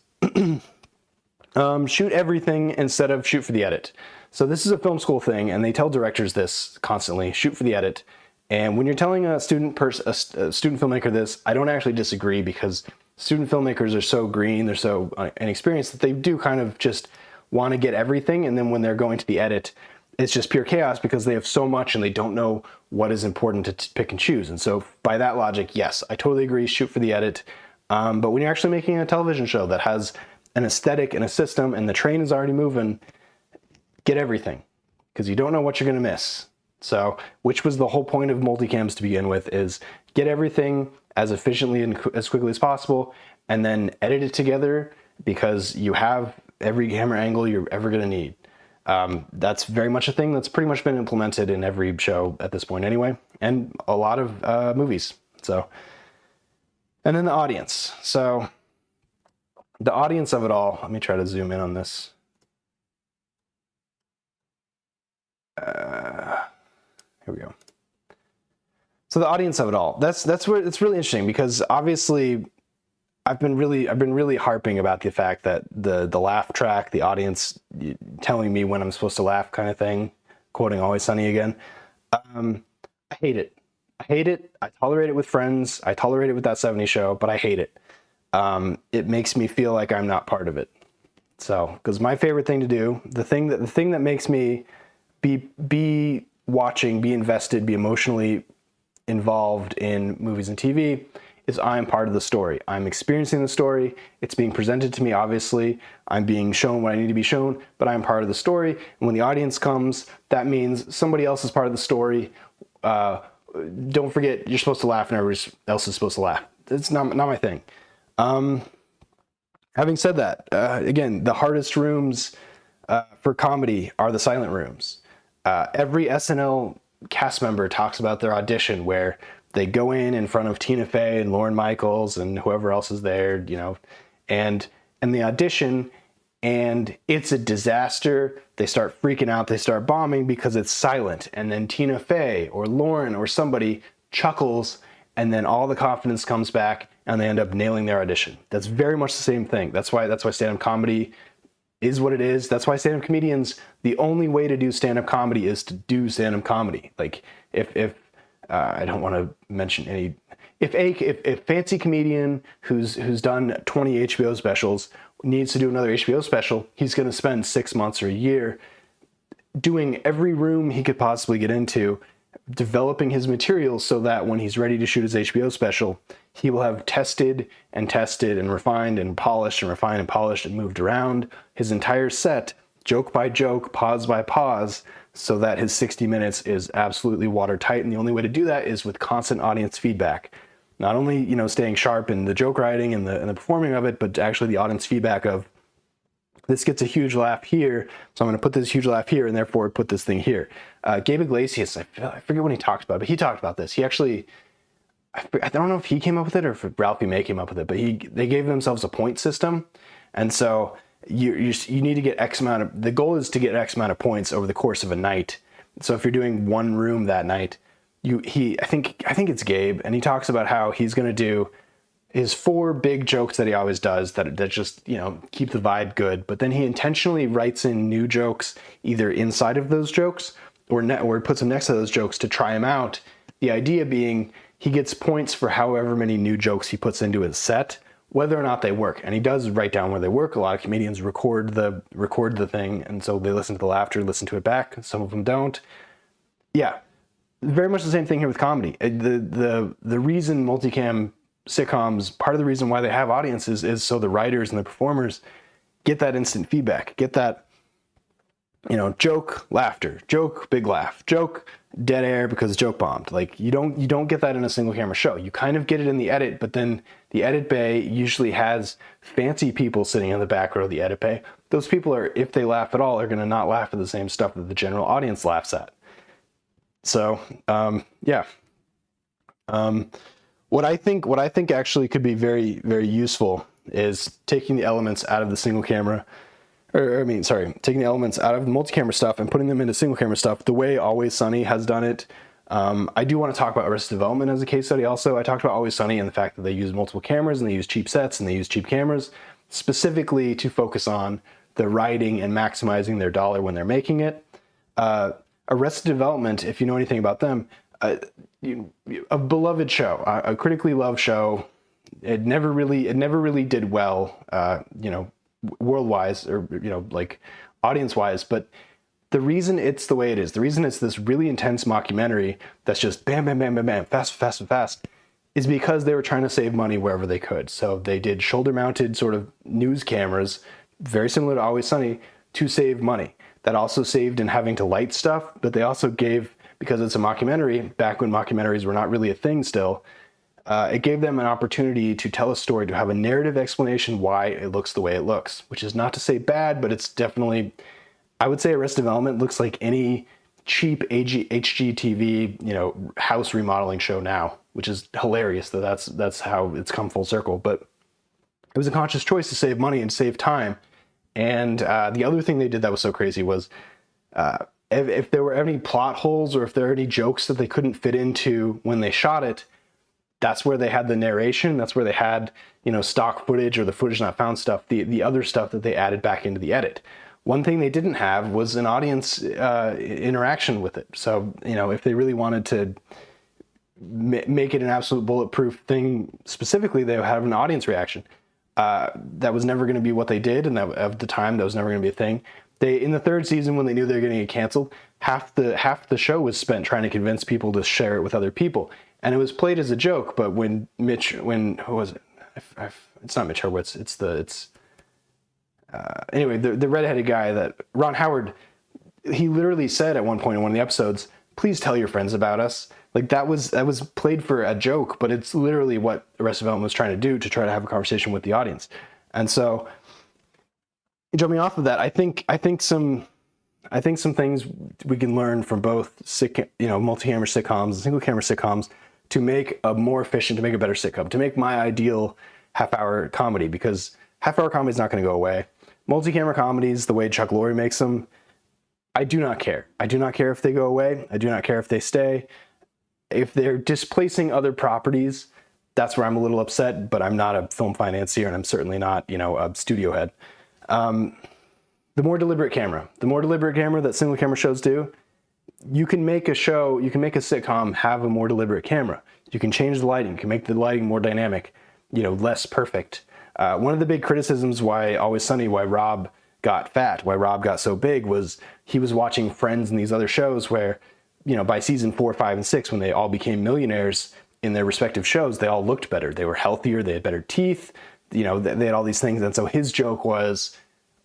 Shoot everything instead of shoot for the edit. So this is a film school thing, and they tell directors this constantly: shoot for the edit. And when you're telling a student filmmaker this, I don't actually disagree, because student filmmakers are so green, they're so inexperienced, that they do kind of just want to get everything, and then when they're going to the edit, it's just pure chaos because they have so much and they don't know what is important to pick and choose. And so by that logic, yes, I totally agree, shoot for the edit. But when you're actually making a television show that has an aesthetic and a system and the train is already moving, get everything, because you don't know what you're going to miss. So, which was the whole point of multicams to begin with, is get everything as efficiently and as quickly as possible, and then edit it together, because you have every camera angle you're ever going to need. That's very much a thing that's pretty much been implemented in every show at this point anyway, and a lot of movies. So, and then the audience. So, the audience of it all, let me try to zoom in on this. Here we go. So the audience of it all. That's where it's really interesting, because obviously I've been really harping about the fact that the laugh track, the audience telling me when I'm supposed to laugh kind of thing, quoting Always Sunny again. I hate it. I hate it. I tolerate it with friends. I tolerate it with That 70s Show, but I hate it. It makes me feel like I'm not part of it. So, because my favorite thing to do, the thing that makes me be watching, be invested, be emotionally involved in movies and TV, is I'm part of the story. I'm experiencing the story. It's being presented to me, obviously. I'm being shown what I need to be shown, but I'm part of the story. And when the audience comes, that means somebody else is part of the story. Don't forget, you're supposed to laugh and everybody else is supposed to laugh. It's not my thing. Having said that, again, the hardest rooms for comedy are the silent rooms. Every SNL cast member talks about their audition, where they go in front of Tina Fey and Lorne Michaels and whoever else is there, and the audition, and it's a disaster. They start freaking out, they start bombing because it's silent, and then Tina Fey or Lorne or somebody chuckles, and then all the confidence comes back and they end up nailing their audition. That's very much the same thing. That's why stand-up comedy is what it is. That's why stand-up comedians, the only way to do stand-up comedy is to do stand-up comedy. Like, if I don't want to mention any, if fancy comedian who's done 20 HBO specials needs to do another HBO special, he's going to spend 6 months or a year doing every room he could possibly get into, developing his material so that when he's ready to shoot his HBO special, he will have tested and refined and polished and refined and polished and moved around his entire set, joke by joke, pause by pause, so that his 60 minutes is absolutely watertight. And the only way to do that is with constant audience feedback. Not only, staying sharp in the joke writing and the performing of it, but actually the audience feedback of, this gets a huge laugh here, so I'm going to put this huge laugh here, and therefore put this thing here. Gabe Iglesias, I forget when he talked about it, but he talked about this. He actually, I don't know if he came up with it or if Ralphie May came up with it, but they gave themselves a point system, and so you need to get X amount of, the goal is to get X amount of points over the course of a night. So if you're doing one room that night, I think it's Gabe, and he talks about how he's going to do his 4 big jokes that he always does that just, keep the vibe good. But then he intentionally writes in new jokes either inside of those jokes or puts them next to those jokes to try them out. The idea being he gets points for however many new jokes he puts into his set, whether or not they work. And he does write down where they work. A lot of comedians record the thing, and so they listen to the laughter, listen to it back. Some of them don't. Yeah, very much the same thing here with comedy. The reason multicam sitcoms, part of the reason why they have audiences is so the writers and the performers get that instant feedback, get that, joke, laughter, joke, big laugh, joke, dead air because joke bombed. Like you don't get that in a single camera show. You kind of get it in the edit, but then the edit bay usually has fancy people sitting in the back row of the edit bay. Those people are, if they laugh at all, are going to not laugh at the same stuff that the general audience laughs at. So yeah. What I think actually could be very, very useful is taking the elements out of the single camera, taking the elements out of the multi-camera stuff and putting them into single camera stuff, the way Always Sunny has done it. I do want to talk about Arrested Development as a case study also. I talked about Always Sunny and the fact that they use multiple cameras and they use cheap sets and they use cheap cameras specifically to focus on the writing and maximizing their dollar when they're making it. Arrested Development, if you know anything about them, a beloved show, a critically loved show. It never really did well, world-wise or, like audience-wise. But the reason it's the way it is, the reason it's this really intense mockumentary that's just bam, bam, bam, bam, bam, fast, fast, and fast, is because they were trying to save money wherever they could. So they did shoulder-mounted sort of news cameras, very similar to Always Sunny, to save money. That also saved in having to light stuff, but they also gave, because it's a mockumentary, back when mockumentaries were not really a thing still, it gave them an opportunity to tell a story, to have a narrative explanation why it looks the way it looks, which is not to say bad, but it's definitely, I would say Arrested Development looks like any cheap HGTV, house remodeling show now, which is hilarious that's how it's come full circle. But it was a conscious choice to save money and save time. And the other thing they did that was so crazy was if there were any plot holes or if there were any jokes that they couldn't fit into when they shot it, that's where they had the narration. That's where they had, stock footage or the footage not found stuff, the other stuff that they added back into the edit. One thing they didn't have was an audience interaction with it. So, if they really wanted to make it an absolute bulletproof thing specifically, they would have an audience reaction. That was never going to be what they did, and at the time, that was never going to be a thing. In the third season, when they knew they were going to get canceled, half the show was spent trying to convince people to share it with other people, and it was played as a joke. But who was it? It's not Mitch Hurwitz. Anyway, the redheaded guy, that Ron Howard, he literally said at one point in one of the episodes, "Please tell your friends about us." Like that was played for a joke, but it's literally what Arrested Development was trying to do, to try to have a conversation with the audience. And so, jumping off of that, I think some things we can learn from both multi-camera sitcoms and single camera sitcoms to make a more efficient, to make a better sitcom, to make my ideal half-hour comedy, because half-hour comedy is not going to go away. Multi-camera comedies, the way Chuck Lorre makes them, I do not care. I do not care if they go away. I do not care if they stay. If they're displacing other properties, that's where I'm a little upset, but I'm not a film financier, and I'm certainly not, a studio head. The more deliberate camera that single camera shows do, you can make a sitcom have a more deliberate camera. You can change the lighting, you can make the lighting more dynamic, less perfect. One of the big criticisms why Rob got fat, why Rob got so big, was he was watching Friends and these other shows where, by season 4, 5, and 6, when they all became millionaires in their respective shows, they all looked better. They were healthier, they had better teeth, they had all these things. And so his joke was,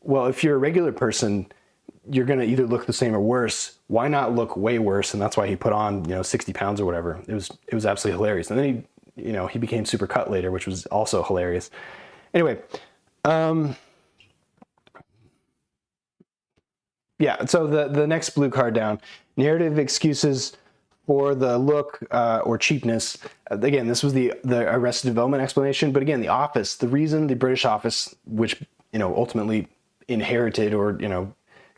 well, if you're a regular person, you're going to either look the same or worse. Why not look way worse? And that's why he put on, 60 pounds or whatever. It was absolutely hilarious. And then he became super cut later, which was also hilarious. Anyway, yeah, so the next blue card down, narrative excuses for the look or cheapness. Again, this was the Arrested Development explanation, but again, The Office, the reason the British Office, which ultimately inherited or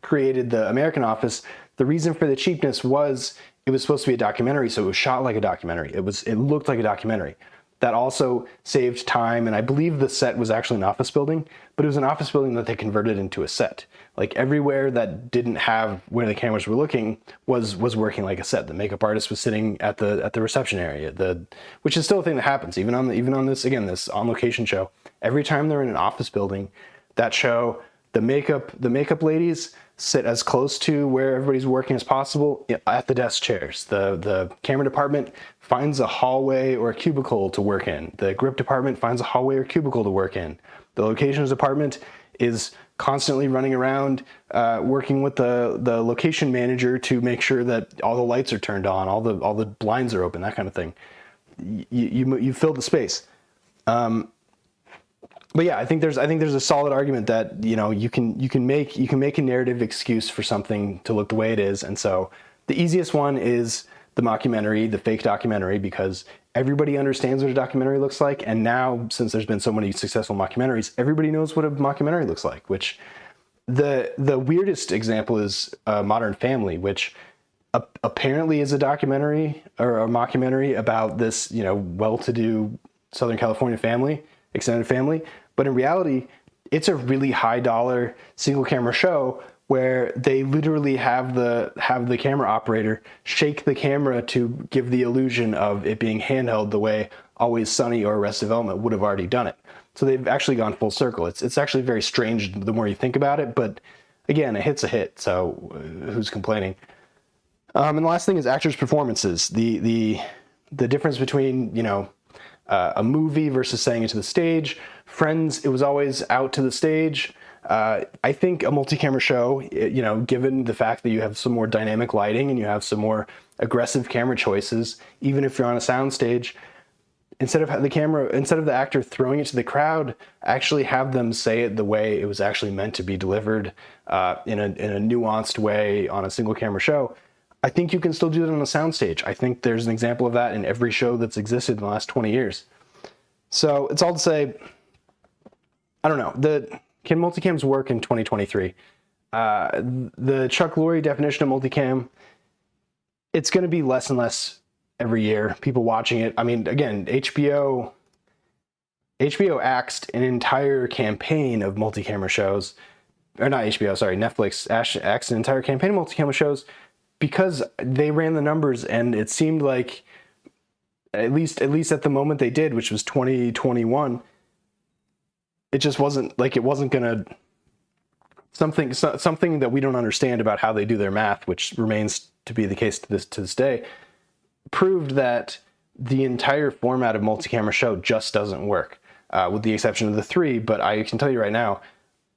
created the American Office, the reason for the cheapness was it was supposed to be a documentary, so it was shot like a documentary. It looked like a documentary. That also saved time, and I believe the set was actually an office building, but it was an office building that they converted into a set. Like everywhere that didn't have where the cameras were looking was working like a set. The makeup artist was sitting at the reception area, which is still a thing that happens even on this on location show. Every time they're in an office building, that show, the makeup ladies sit as close to where everybody's working as possible at the desk chairs. The camera department finds a hallway or a cubicle to work in. The grip department finds a hallway or cubicle to work in. The locations department is constantly running around, working with the location manager to make sure that all the lights are turned on, all the blinds are open, that kind of thing. You fill the space. But yeah, I think there's a solid argument that, you know, you can make a narrative excuse for something to look the way it is. And so the easiest one is the mockumentary, the fake documentary, because everybody understands what a documentary looks like. And now, since there's been so many successful mockumentaries, everybody knows what a mockumentary looks like, which the weirdest example is Modern Family, which apparently is a documentary or a mockumentary about this, you know, well-to-do Southern California family, extended family. But in reality, it's a really high dollar single camera show where they literally have the camera operator shake the camera to give the illusion of it being handheld the way Always Sunny or Arrested Development would have already done it. So they've actually gone full circle. It's actually very strange the more you think about it, but again, a hit's a hit, so who's complaining? And the last thing is actors' performances. The difference between, you know, a movie versus saying it to the stage. Friends, it was always out to the stage. I think a multi-camera show, you know, given the fact that you have some more dynamic lighting and you have some more aggressive camera choices, even if you're on a sound stage, instead of the actor throwing it to the crowd, actually have them say it the way it was actually meant to be delivered, in a nuanced way on a single camera show. I think you can still do that on a soundstage. I think there's an example of that in every show that's existed in the last 20 years. So it's all to say, I don't know, can multicams work in 2023? The Chuck Lorre definition of multicam, it's going to be less and less every year. People watching it. I mean, again, HBO axed an entire campaign of multi-camera shows, or not HBO, sorry, Netflix axed an entire campaign of multi-camera shows because they ran the numbers, and it seemed like, at least at the moment they did, which was 2021, it just wasn't like, it wasn't gonna, something that we don't understand about how they do their math, which remains to be the case to this day, proved that the entire format of multi-camera show just doesn't work, with the exception of the three. But I can tell you right now,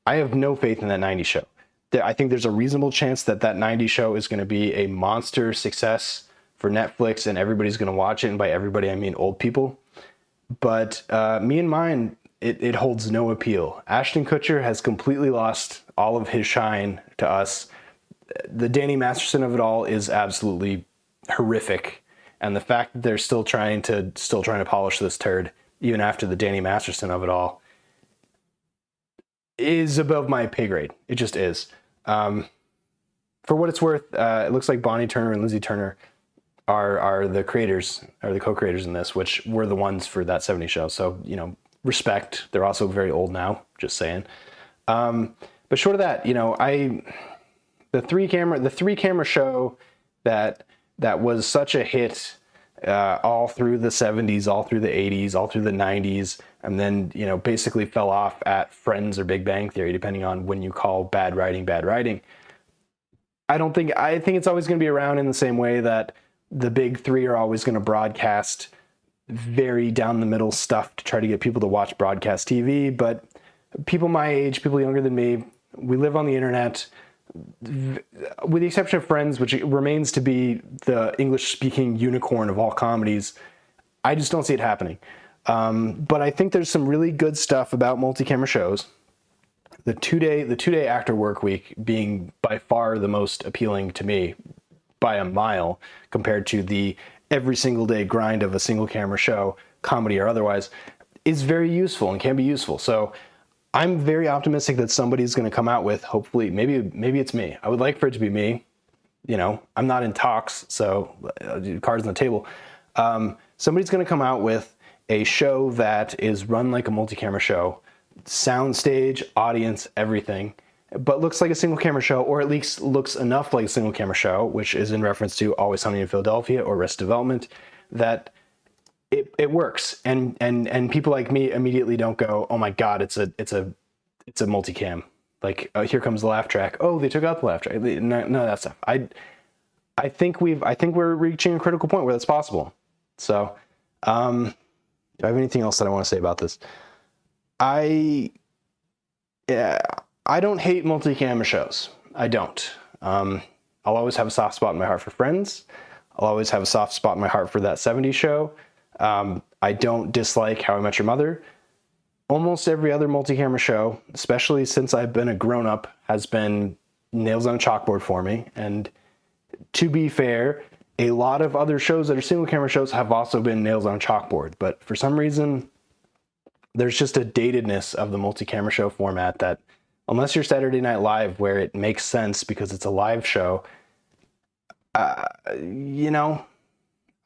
I have no faith in that 90s show. I think there's a reasonable chance that 90s show is going to be a monster success for Netflix and everybody's going to watch it. And by everybody, I mean old people. But me and mine, it holds no appeal. Ashton Kutcher has completely lost all of his shine to us. The Danny Masterson of it all is absolutely horrific. And the fact that they're still trying to polish this turd, even after the Danny Masterson of it all, is above my pay grade. It just is. For what it's worth, it looks like Bonnie Turner and Lizzie Turner are the creators, are the co-creators in this, which were the ones for that 70s show. So, you know, respect. They're also very old now, just saying. But short of that, you know, the three camera show that was such a hit, all through the 70s, all through the 80s, all through the 90s, and then, you know, basically fell off at Friends or Big Bang Theory, depending on when you call bad writing. I think it's always going to be around in the same way that the big three are always going to broadcast very down the middle stuff to try to get people to watch broadcast TV. But people my age, people younger than me, we live on the internet. With the exception of Friends, which remains to be the English-speaking unicorn of all comedies, I just don't see it happening. But I think there's some really good stuff about multi-camera shows. The two-day actor work week being by far the most appealing to me by a mile compared to the every single day grind of a single camera show, comedy or otherwise, is very useful and can be useful. So I'm very optimistic that somebody's going to come out with, hopefully, maybe it's me. I would like for it to be me. You know, I'm not in talks, so cards on the table. Somebody's going to come out with a show that is run like a multi-camera show, soundstage, audience, everything, but looks like a single camera show, or at least looks enough like a single camera show, which is in reference to Always Sunny in Philadelphia or Arrested Development, that it works, and people like me immediately don't go, oh my god, it's a multicam, like, here comes the laugh track, oh, they took out the laugh track, none of that stuff. I think we're reaching a critical point where that's possible. So do I have anything else that I want to say about this? I don't hate multi-camera shows. I don't. I'll always have a soft spot in my heart for Friends. I'll always have a soft spot in my heart for That 70s Show. I don't dislike How I Met Your Mother. Almost every other multi-camera show, especially since I've been a grown-up, has been nails on a chalkboard for me. And to be fair, a lot of other shows that are single-camera shows have also been nails on a chalkboard. But for some reason, there's just a datedness of the multi-camera show format that, unless you're Saturday Night Live, where it makes sense because it's a live show, you know,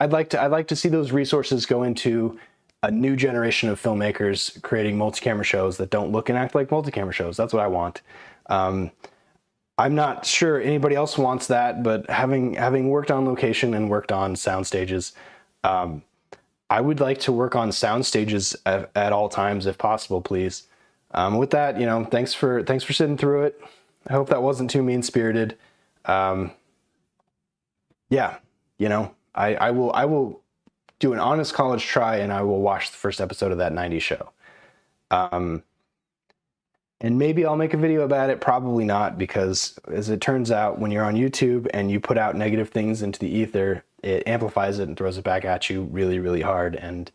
I'd like to see those resources go into a new generation of filmmakers creating multi-camera shows that don't look and act like multi-camera shows. That's what I want. I'm not sure anybody else wants that, but having worked on location and worked on sound stages, I would like to work on sound stages at all times if possible, please. With that, you know, thanks for sitting through it. I hope that wasn't too mean-spirited. Yeah, you know, I will do an honest college try, and I will watch the first episode of That 90s Show. And maybe I'll make a video about it, probably not, because as it turns out, when you're on YouTube and you put out negative things into the ether, it amplifies it and throws it back at you really, really hard. And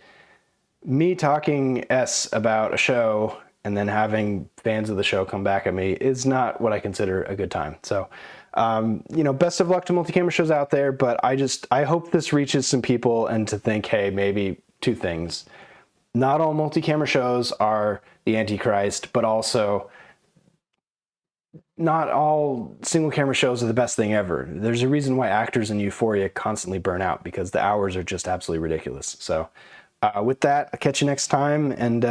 me talking about a show and then having fans of the show come back at me is not what I consider a good time. So, you know, best of luck to multi-camera shows out there, but I hope this reaches some people and to think, hey, maybe two things. Not all multi-camera shows are the Antichrist, but also not all single camera shows are the best thing ever. There's a reason why actors in Euphoria constantly burn out, because the hours are just absolutely ridiculous. So with that, I'll catch you next time, and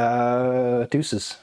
deuces.